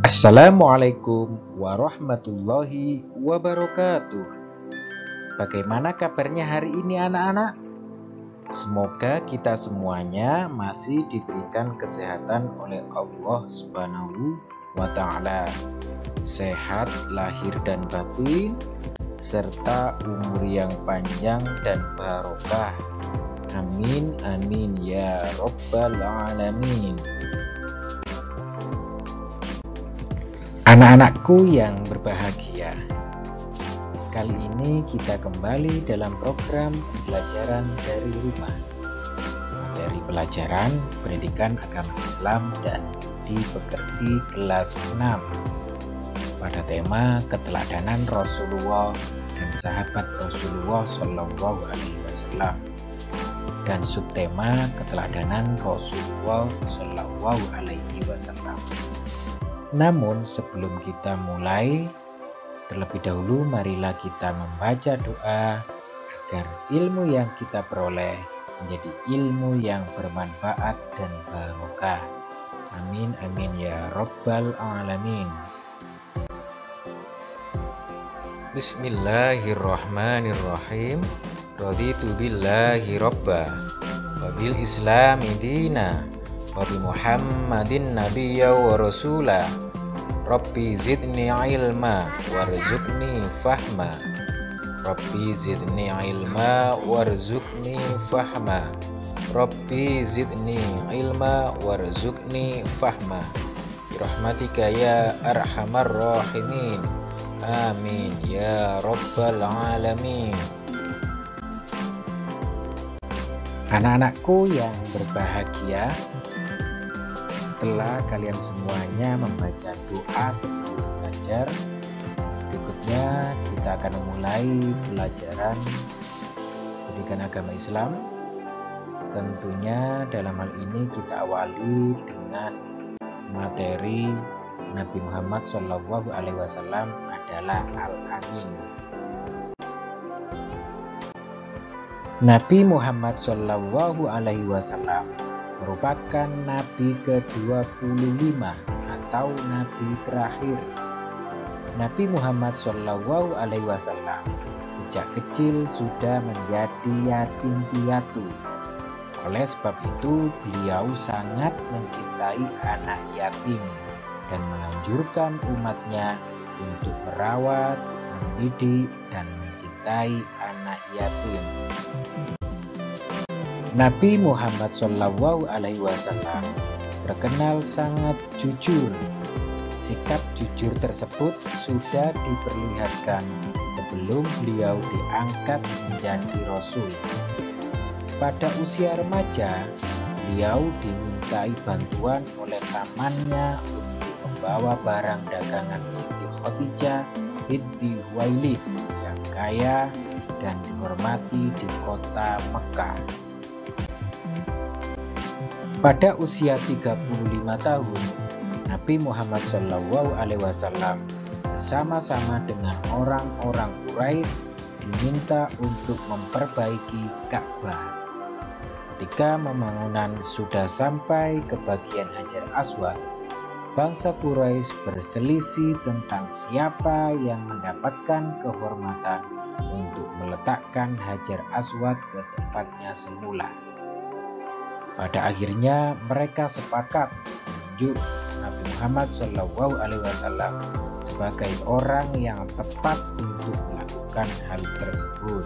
Assalamualaikum warahmatullahi wabarakatuh. Bagaimana kabarnya hari ini anak-anak? Semoga kita semuanya masih diberikan kesehatan oleh Allah Subhanahu wa Ta'ala, sehat lahir dan batin, serta umur yang panjang dan barokah. Amin amin ya Rabbal alamin. Anak-anakku yang berbahagia, kali ini kita kembali dalam program pembelajaran dari rumah. Materi pelajaran pendidikan agama Islam dan dipekerti kelas 6 pada tema keteladanan Rasulullah dan sahabat Rasulullah Shallallahu Alaihi Wasallam dan subtema keteladanan Rasulullah Shallallahu Alaihi Wasallam. Namun sebelum kita mulai, terlebih dahulu marilah kita membaca doa agar ilmu yang kita peroleh menjadi ilmu yang bermanfaat dan barokah. Amin amin ya Rabbal alamin. Bismillahirrahmanirrahim. Raditu billahi robba wa bil islami dina wa bi Muhammadin nabiyya wa rasula. Rabbi zidni ilma warzuqni fahma. Rabbi zidni ilma warzuqni fahma. Rabbi zidni ilma warzuqni fahma. Birahmatika ya arhamar rahimin. Amin ya Rabbal alamin. Anak-anakku yang berbahagia, setelah kalian semuanya membaca doa sebelum belajar, berikutnya kita akan memulai pelajaran pendidikan agama Islam. Tentunya dalam hal ini kita awali dengan materi Nabi Muhammad Shallallahu Alaihi Wasallam adalah Al-Amin. Nabi Muhammad Shallallahu Alaihi Wasallam merupakan Nabi ke-25 atau Nabi terakhir. Nabi Muhammad Shallallahu Alaihi Wasallam sejak kecil sudah menjadi yatim piatu. Oleh sebab itu beliau sangat mencintai anak yatim dan menganjurkan umatnya untuk merawat, mendidik, dan mencintai anak yatim. Nabi Muhammad Shallallahu Alaihi Wasallam terkenal sangat jujur. Sikap jujur tersebut sudah diperlihatkan sebelum beliau diangkat menjadi Rasul. Pada usia remaja, beliau dimintai bantuan oleh pamannya untuk membawa barang dagangan Siti Khadijah binti Khuwailid yang kaya dan dihormati di kota Mekah. Pada usia 35 tahun, Nabi Muhammad Shallallahu Alaihi Wasallam bersama-sama dengan orang-orang Quraisy diminta untuk memperbaiki Ka'bah. Ketika pembangunan sudah sampai ke bagian Hajar Aswad, bangsa Quraisy berselisih tentang siapa yang mendapatkan kehormatan untuk meletakkan Hajar Aswad ke tempatnya semula. Pada akhirnya mereka sepakat menunjuk Nabi Muhammad Shallallahu Alaihi Wasallam sebagai orang yang tepat untuk melakukan hal tersebut.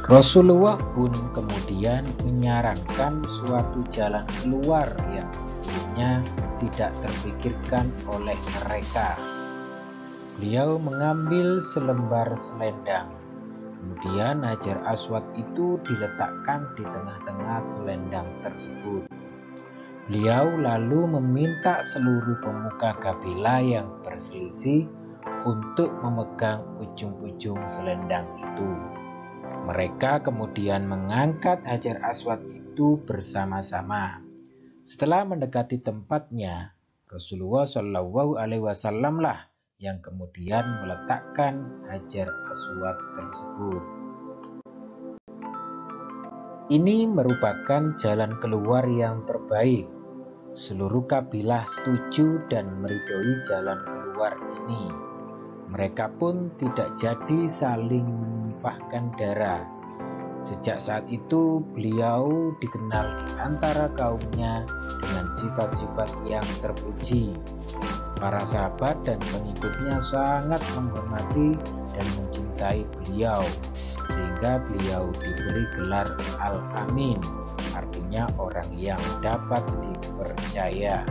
Rasulullah pun kemudian menyarankan suatu jalan keluar yang sebelumnya tidak terpikirkan oleh mereka. Beliau mengambil selembar selendang. Kemudian Hajar Aswad itu diletakkan di tengah-tengah selendang tersebut. Beliau lalu meminta seluruh pemuka kabilah yang berselisih untuk memegang ujung-ujung selendang itu. Mereka kemudian mengangkat Hajar Aswad itu bersama-sama. Setelah mendekati tempatnya, Rasulullah Shallallahu Alaihi Wasallam lah yang kemudian meletakkan Hajar Aswad tersebut. Ini merupakan jalan keluar yang terbaik. Seluruh kabilah setuju dan meridhoi jalan keluar ini. Mereka pun tidak jadi saling menumpahkan darah. Sejak saat itu beliau dikenal di antara kaumnya dengan sifat-sifat yang terpuji. Para sahabat dan pengikutnya sangat menghormati dan mencintai beliau, sehingga beliau diberi gelar Al-Amin, artinya orang yang dapat dipercaya.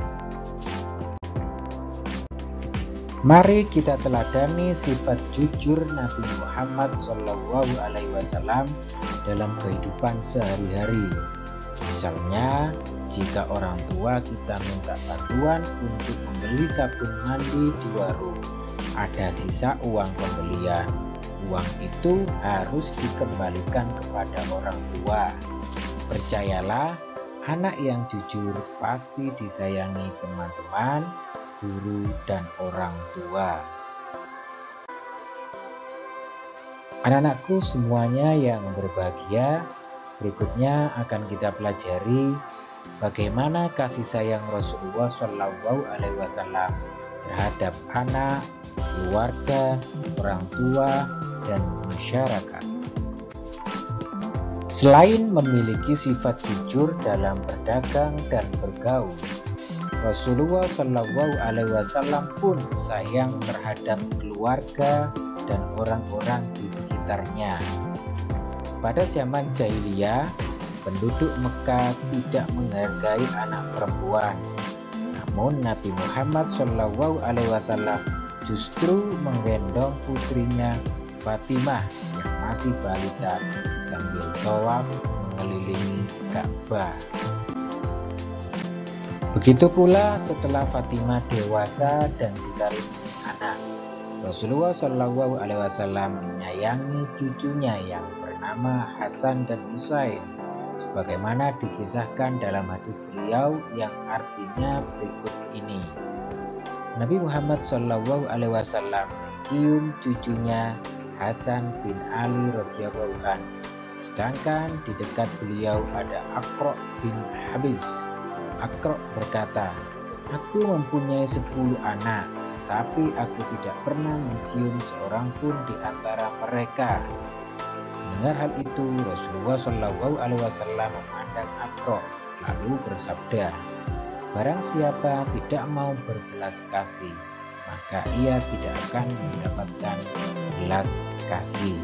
Mari kita teladani sifat jujur Nabi Muhammad SAW dalam kehidupan sehari-hari. Misalnya, jika orang tua kita minta bantuan untuk membeli sabun mandi di warung, ada sisa uang pembelian. Uang itu harus dikembalikan kepada orang tua. Percayalah, anak yang jujur pasti disayangi teman-teman, guru, dan orang tua. Anak-anakku semuanya yang berbahagia, berikutnya akan kita pelajari bagaimana kasih sayang Rasulullah SAW terhadap anak, keluarga, orang tua, dan masyarakat. Selain memiliki sifat jujur dalam berdagang dan bergaul, Rasulullah SAW pun sayang terhadap keluarga dan orang-orang di sekitarnya. Pada zaman jahiliyah, penduduk Mekah tidak menghargai anak perempuan. Namun Nabi Muhammad SAW justru menggendong putrinya Fatimah yang masih balita sambil tawaf mengelilingi Ka'bah. Begitu pula setelah Fatimah dewasa dan dikaruniai anak, Rasulullah SAW menyayangi cucunya yang bernama Hasan dan Husain, sebagaimana dikisahkan dalam hadis beliau yang artinya berikut ini. Nabi Muhammad SAW mencium cucunya Hasan bin Ali radhiyallahu anhu, sedangkan di dekat beliau ada Aqra bin Habis. Aqra berkata, "Aku mempunyai 10 anak, tapi aku tidak pernah mencium seorang pun di antara mereka." Mendengar hal itu, Rasulullah SAW memandang Aqra lalu bersabda, "Barang siapa tidak mau berbelas kasih, maka ia tidak akan mendapatkan belas kasih."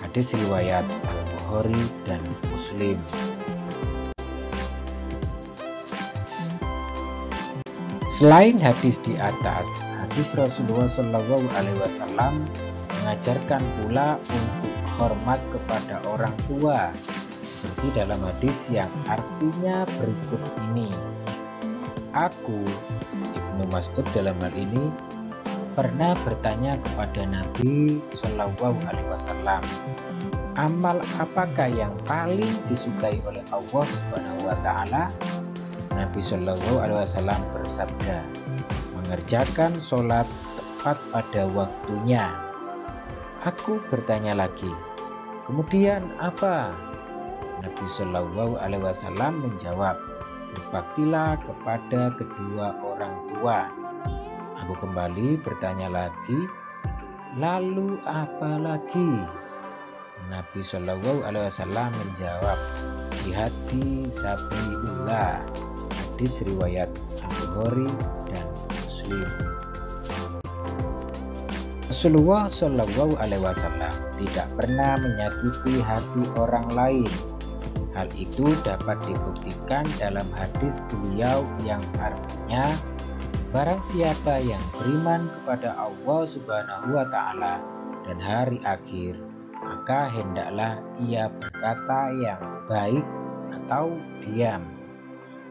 Hadis riwayat Al-Bukhari dan Muslim. Selain hadis di atas, hadis Rasulullah SAW mengajarkan pula untuk hormat kepada orang tua, seperti dalam hadis yang artinya berikut ini. Aku, Ibnu Mas'ud dalam hal ini, pernah bertanya kepada Nabi SAW, amal apakah yang paling disukai oleh Allah Subhanahu wa Ta'ala? Nabi SAW bersabda, mengerjakan sholat tepat pada waktunya. Aku bertanya lagi, kemudian apa? Nabi SAW menjawab, berbaktilah kepada kedua orang tua. Aku kembali bertanya lagi, lalu apa lagi? Nabi SAW menjawab, jihadi sabilillah. Hadis riwayat Al-Bukhari dan Muslim. Rasulullah SAW tidak pernah menyakiti hati orang lain. Hal itu dapat dibuktikan dalam hadis beliau yang artinya, barang siapa yang beriman kepada Allah Subhanahu wa Ta'ala dan hari akhir, maka hendaklah ia berkata yang baik atau diam.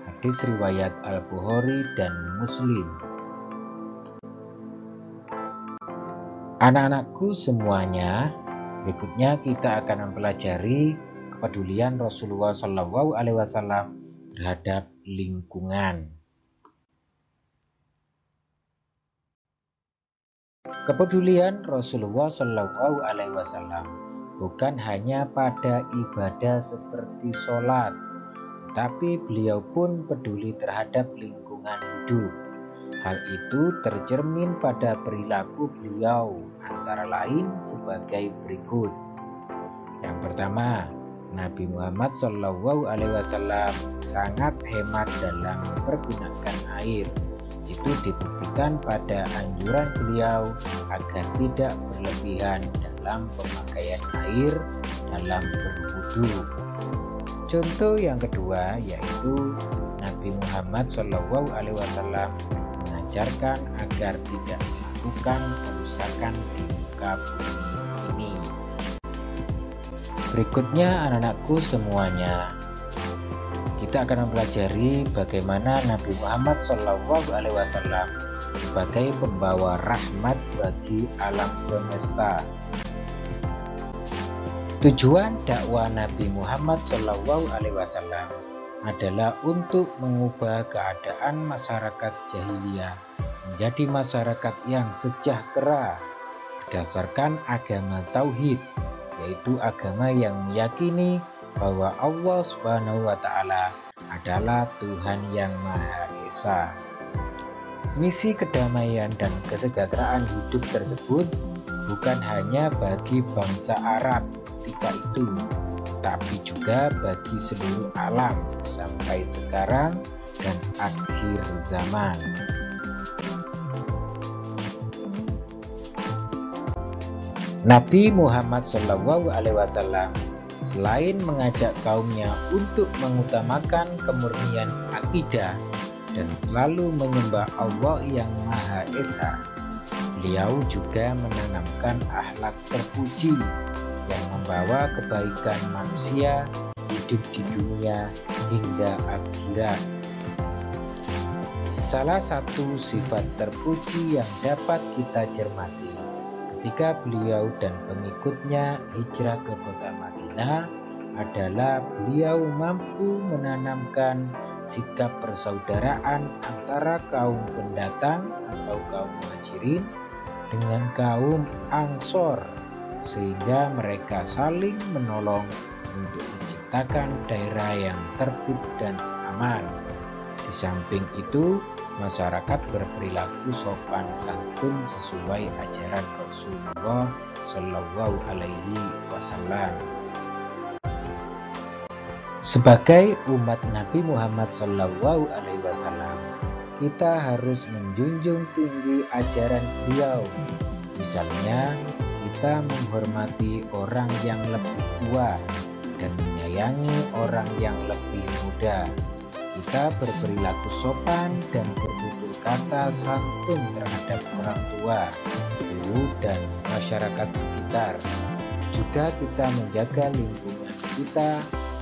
Hadis riwayat Al-Bukhari dan Muslim. Anak-anakku semuanya, berikutnya kita akan mempelajari kepedulian Rasulullah SAW terhadap lingkungan. Kepedulian Rasulullah Shallallahu Alaihi Wasallam bukan hanya pada ibadah seperti sholat, tapi beliau pun peduli terhadap lingkungan hidup. Hal itu tercermin pada perilaku beliau, antara lain sebagai berikut. Yang pertama, Nabi Muhammad SAW sangat hemat dalam mempergunakan air. Itu dibuktikan pada anjuran beliau agar tidak berlebihan dalam pemakaian air dalam berwudu. Contoh yang kedua yaitu Nabi Muhammad SAW mengajarkan agar tidak melakukan kerusakan di muka bumi ini. Berikutnya anak-anakku semuanya, kita akan mempelajari bagaimana Nabi Muhammad SAW sebagai pembawa rahmat bagi alam semesta. Tujuan dakwah Nabi Muhammad SAW adalah untuk mengubah keadaan masyarakat jahiliyah menjadi masyarakat yang sejahtera berdasarkan agama tauhid, yaitu agama yang meyakini bahwa Allah Subhanahu wa Ta'ala adalah Tuhan yang Maha Esa. Misi kedamaian dan kesejahteraan hidup tersebut bukan hanya bagi bangsa Arab ketika itu, tapi juga bagi seluruh alam sampai sekarang dan akhir zaman. Nabi Muhammad SAW selain mengajak kaumnya untuk mengutamakan kemurnian akidah dan selalu menyembah Allah yang Maha Esa, beliau juga menanamkan akhlak terpuji yang membawa kebaikan manusia hidup di dunia hingga akhirat. Salah satu sifat terpuji yang dapat kita cermati ketika beliau dan pengikutnya hijrah ke kota Madinah adalah beliau mampu menanamkan sikap persaudaraan antara kaum pendatang atau kaum muhajirin dengan kaum Ansor, sehingga mereka saling menolong untuk menciptakan daerah yang tertib dan aman. Di samping itu, masyarakat berperilaku sopan santun sesuai ajaran Rasulullah Shallallahu Alaihi Wasallam. Sebagai umat Nabi Muhammad Shallallahu Alaihi Wasallam, kita harus menjunjung tinggi ajaran beliau. Misalnya, kita menghormati orang yang lebih tua dan menyayangi orang yang lebih muda. Kita berperilaku sopan dan bertutur kata santun terhadap orang tua, guru, dan masyarakat sekitar. Juga kita menjaga lingkungan kita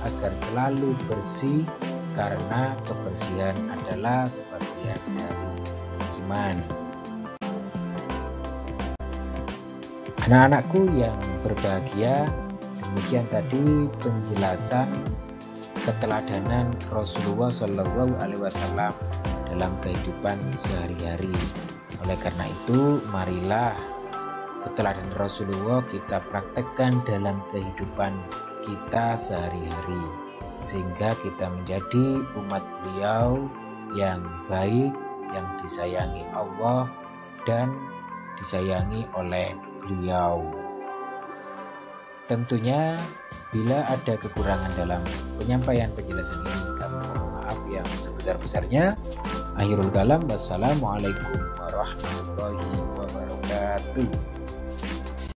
agar selalu bersih, karena kebersihan adalah sebagian dari iman. Anak-anakku yang berbahagia, demikian tadi penjelasan keteladanan Rasulullah Shallallahu Alaihi Wasallam dalam kehidupan sehari-hari. Oleh karena itu, marilah keteladanan Rasulullah kita praktekkan dalam kehidupan kita sehari-hari, sehingga kita menjadi umat beliau yang baik, yang disayangi Allah dan disayangi oleh beliau. Tentunya bila ada kekurangan dalam penyampaian penjelasan ini, kami mohon maaf yang sebesar-besarnya. Akhirul kalam, wassalamualaikum warahmatullahi wabarakatuh.